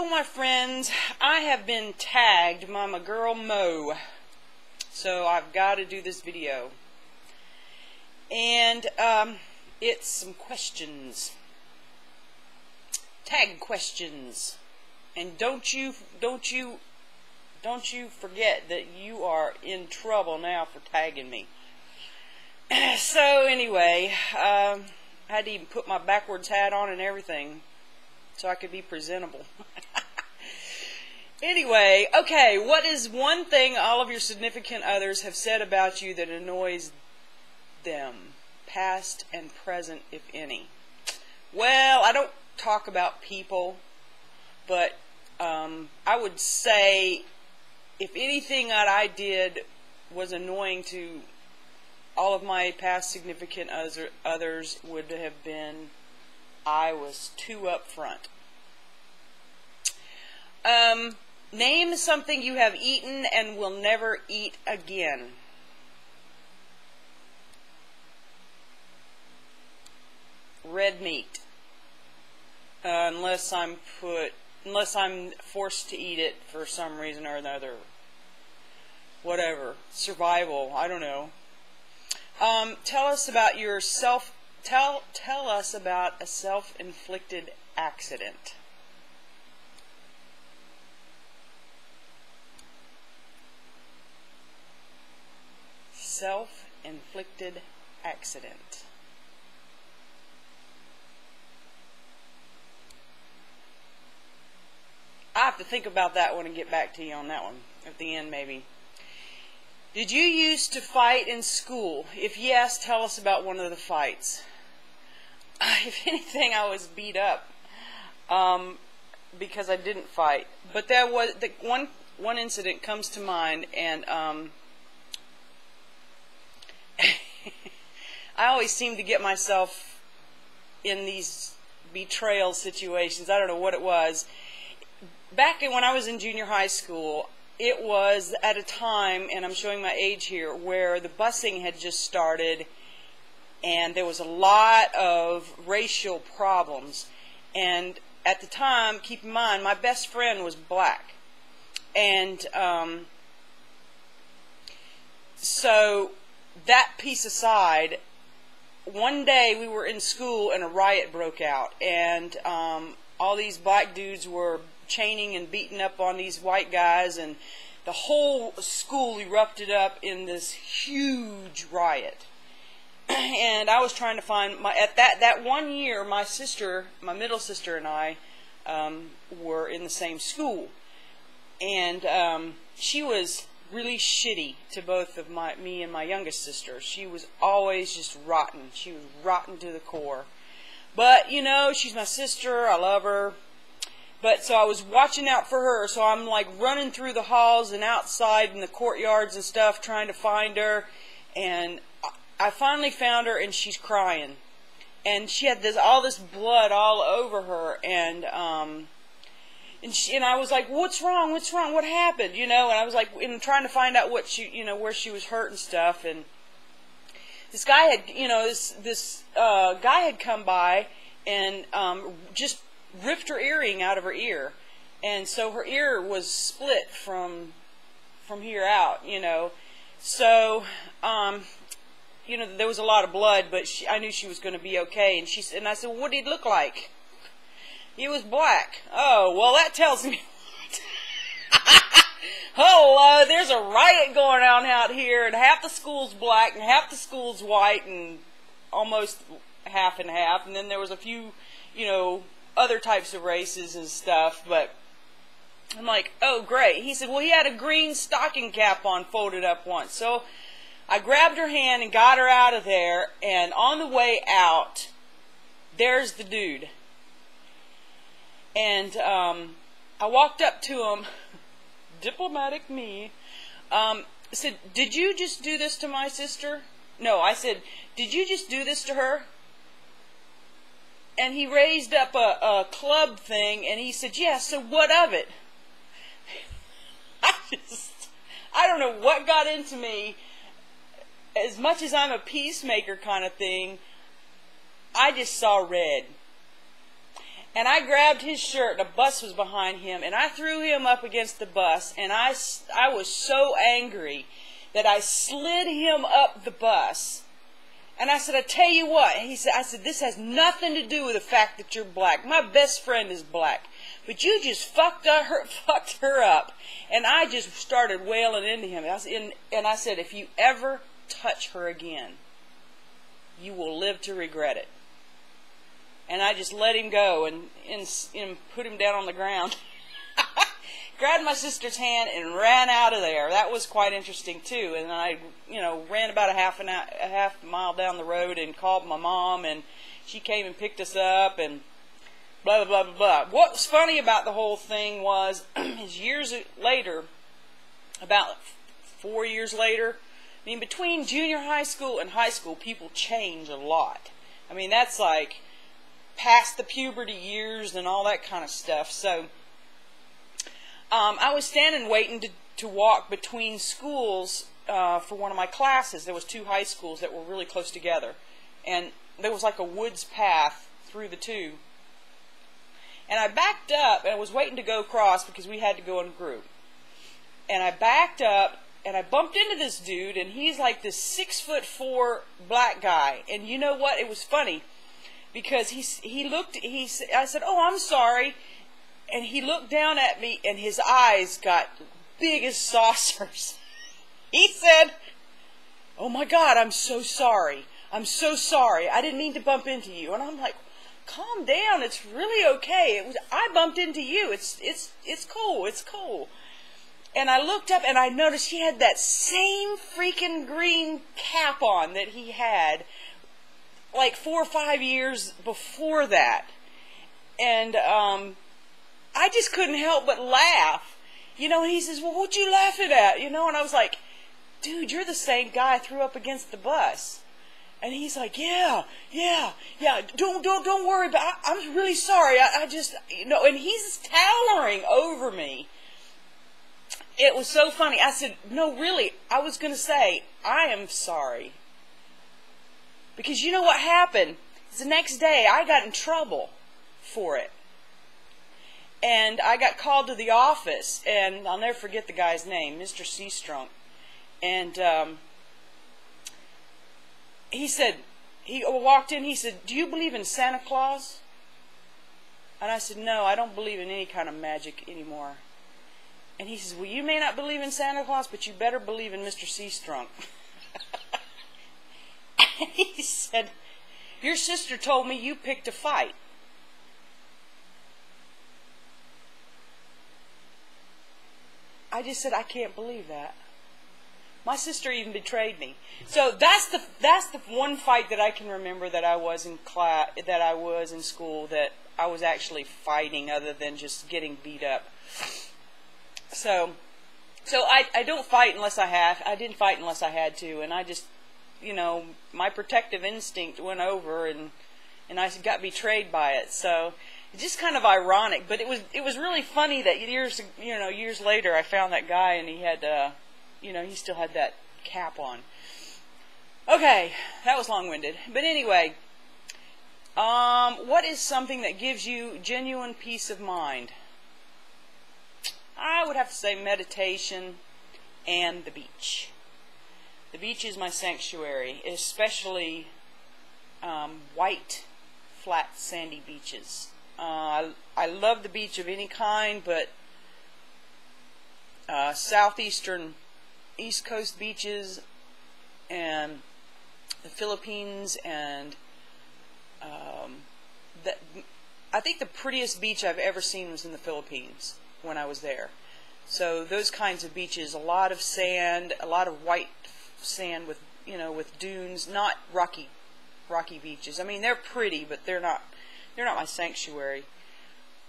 So my friends, I have been tagged by my girl Mo, so I've got to do this video, and it's some questions, tag questions, and don't you forget that you are in trouble now for tagging me. So anyway, I had to even put my backwards hat on and everything so I could be presentable. Anyway, okay, what is one thing all of your significant others have said about you that annoys them, past and present, if any? Well, I don't talk about people, but I would say if anything that I did was annoying to all of my past significant others would have been I was too upfront. Name something you have eaten and will never eat again. Red meat. Unless I'm forced to eat it for some reason or another. Whatever. Survival. I don't know. Tell us about your Tell us about a self-inflicted accident. Self-inflicted accident. I have to think about that one and get back to you on that one at the end, maybe. Did you used to fight in school? If yes, tell us about one of the fights. If anything, I was beat up because I didn't fight. But there was one incident comes to mind, and I always seem to get myself in these betrayal situations. I don't know what it was. Back when I was in junior high school, it was at a time, and I'm showing my age here, where the busing had just started, and there was a lot of racial problems. And at the time, keep in mind, my best friend was black. And so that piece aside, one day we were in school and a riot broke out, and all these black dudes were chaining and beating up on these white guys, and the whole school erupted up in this huge riot. And I was trying to find at that 1 year, my sister, my middle sister, and I were in the same school, and she was really shitty to both of me and my youngest sister. She was always just rotten. She was rotten to the core. But you know, she's my sister. I love her. But so I was watching out for her. So I'm like running through the halls and outside in the courtyards and stuff, trying to find her. And I finally found her, and she's crying. And she had all this blood all over her, and I was like, "What's wrong? What's wrong? What happened?" You know, and I was like, trying to find out what she, where she was hurt and stuff. And this guy had, this guy had come by and just ripped her earring out of her ear, and so her ear was split from here out. So there was a lot of blood, but I knew she was going to be okay. And I said, well, "What did he look like?" "He was black." "Oh, well, that tells me oh, there's a riot going on out here, and half the school's black and half the school's white, and almost half and half. And then there was a few, other types of races and stuff. But I'm like, "Oh, great." He said, "Well, he had a green stocking cap on, folded up once." So I grabbed her hand and got her out of there, and on the way out, there's the dude. And I walked up to him, diplomatic me, said, "Did you just do this to my sister?" No, I said, "Did you just do this to her?" And he raised up a club thing, and he said, "Yeah, so what of it?" I don't know what got into me. As much as I'm a peacemaker kind of thing, I just saw red. And I grabbed his shirt, and a bus was behind him, and I threw him up against the bus, and I was so angry that I slid him up the bus. And I said, I tell you what, I said, this has nothing to do with the fact that you're black. My best friend is black. But you just fucked her up. And I just started wailing into him. And I said, if you ever touch her again, you will live to regret it. And I just let him go and put him down on the ground. Grabbed my sister's hand and ran out of there. That was quite interesting too. And I, ran about a half mile down the road and called my mom, and she came and picked us up and blah blah blah blah blah. What was funny about the whole thing was, is years later, about 4 years later, I mean, between junior high school and high school, people change a lot. I mean, that's like past the puberty years and all that kind of stuff. So I was standing waiting to walk between schools for one of my classes. There was 2 high schools that were really close together, and there was like a woods path through the 2. And I backed up, and I was waiting to go across because we had to go in a group. And I backed up, and I bumped into this dude, and he's like this 6'4" black guy. And you know what? It was funny because I said, "Oh, I'm sorry." And he looked down at me, and his eyes got big as saucers. He said, "Oh my God, I'm so sorry. I'm so sorry. I didn't mean to bump into you." And I'm like, "Calm down. It's really okay. I bumped into you. It's cool. It's cool." And I looked up, and I noticed he had that same freaking green cap on that he had like 4 or 5 years before that. And I just couldn't help but laugh. He says, "Well, what you laughing at?" And I was like, "Dude, you're the same guy I threw up against the bus." And he's like, yeah, don't worry about it. I'm really sorry. I just, and he's towering over me. It was so funny. I said, "No, really, I was going to say, I am sorry." Because you know what happened? The next day, I got in trouble for it. And I got called to the office, and I'll never forget the guy's name, Mr. Seastrunk. And he walked in, he said, "Do you believe in Santa Claus?" And I said, "No, I don't believe in any kind of magic anymore." And he says, "Well, you may not believe in Santa Claus, but you better believe in Mr. Seastrunk." And he said, "Your sister told me you picked a fight." I just said, "I can't believe that. My sister even betrayed me." So that's the one fight that I can remember that I was in class, that I was in school, that I was actually fighting other than just getting beat up. So I don't fight unless I didn't fight unless I had to, and I just, my protective instinct went over, and I got betrayed by it. So it's just kind of ironic, but it was really funny that years later I found that guy, and he had he still had that cap on. Okay, that was long-winded. But anyway, what is something that gives you genuine peace of mind? I would have to say meditation and the beach. The beach is my sanctuary, especially white, flat, sandy beaches. I love the beach of any kind, but southeastern East Coast beaches and the Philippines, and I think the prettiest beach I've ever seen was in the Philippines when I was there. So those kinds of beaches, a lot of sand, a lot of white sand with dunes, not rocky beaches. I mean, they're pretty, but they're not my sanctuary.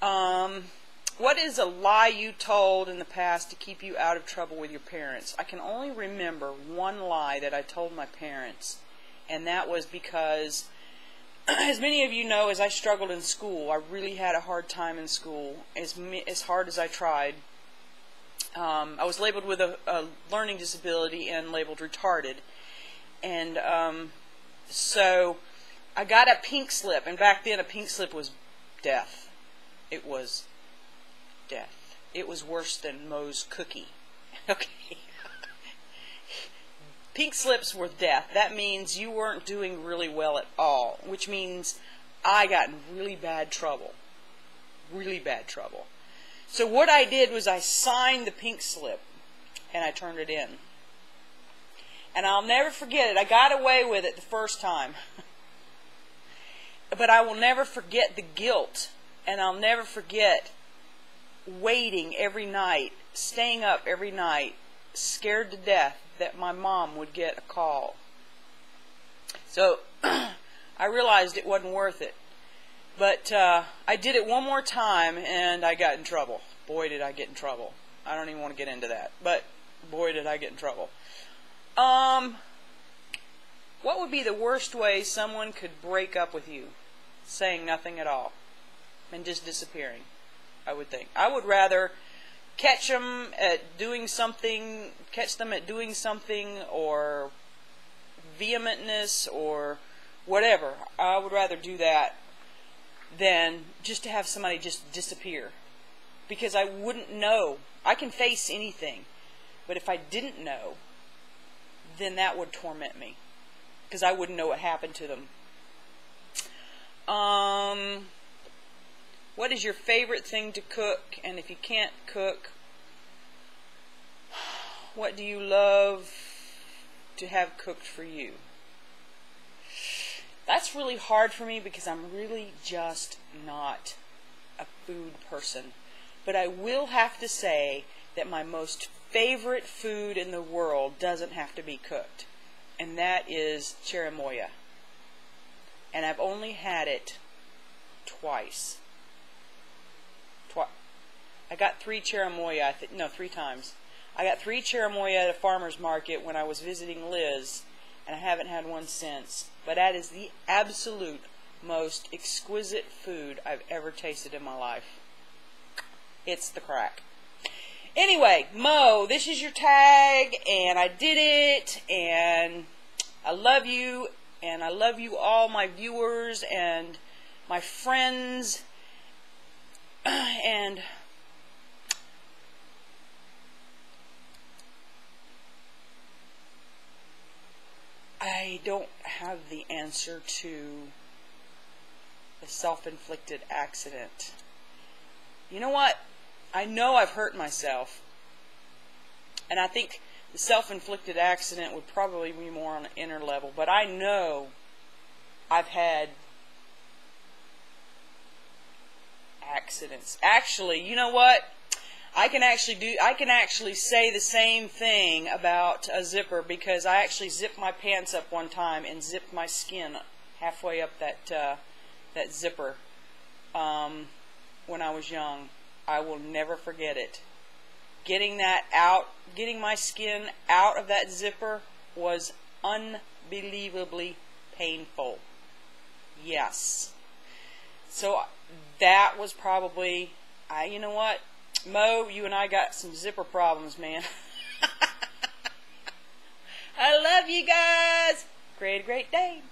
What is a lie you told in the past to keep you out of trouble with your parents? I can only remember one lie that I told my parents, and that was because, as many of you know, as I struggled in school, I really had a hard time in school, as hard as I tried. I was labeled with a learning disability and labeled retarded, and so I got a pink slip, and back then a pink slip was death. it was death. It was worse than Moe's cookie. Okay. Pink slips were death. That means you weren't doing really well at all, which means I got in really bad trouble. Really bad trouble. So what I did was I signed the pink slip and I turned it in. And I'll never forget it. I got away with it the first time. But I will never forget the guilt, and I'll never forget waiting every night, staying up every night, scared to death that my mom would get a call. So I realized it wasn't worth it. But I did it one more time, and I got in trouble. Boy, did I get in trouble. I don't even want to get into that, but boy, did I get in trouble. What would be the worst way someone could break up with you? Saying nothing at all and just disappearing, I would think. I would rather catch them at doing something, or vehementness or whatever. I would rather do that than just to have somebody just disappear, because I wouldn't know. I can face anything, but if I didn't know, then that would torment me, because I wouldn't know what happened to them. What is your favorite thing to cook? And if you can't cook, what do you love to have cooked for you? That's really hard for me because I'm really just not a food person. But I will have to say that my most favorite food in the world doesn't have to be cooked. And that is cherimoya. And I've only had it twice. I got 3 cherimoya, 3 times. I got 3 cherimoya at a farmer's market when I was visiting Liz, and I haven't had one since. But that is the absolute most exquisite food I've ever tasted in my life. It's the crack. Anyway, Mo, this is your tag, and I did it, and I love you, and I love you all, my viewers and my friends, and I don't have the answer to the self-inflicted accident. You know what? I know I've hurt myself, and I think the self-inflicted accident would probably be more on an inner level, but I know I've had accidents. Actually, you know what? I can actually say the same thing about a zipper, because I actually zipped my pants up one time and zipped my skin halfway up that zipper when I was young. I will never forget it. Getting my skin out of that zipper was unbelievably painful. Yes. So that was probably, you know what? Mo, you and I got some zipper problems, man. I love you guys. Great day.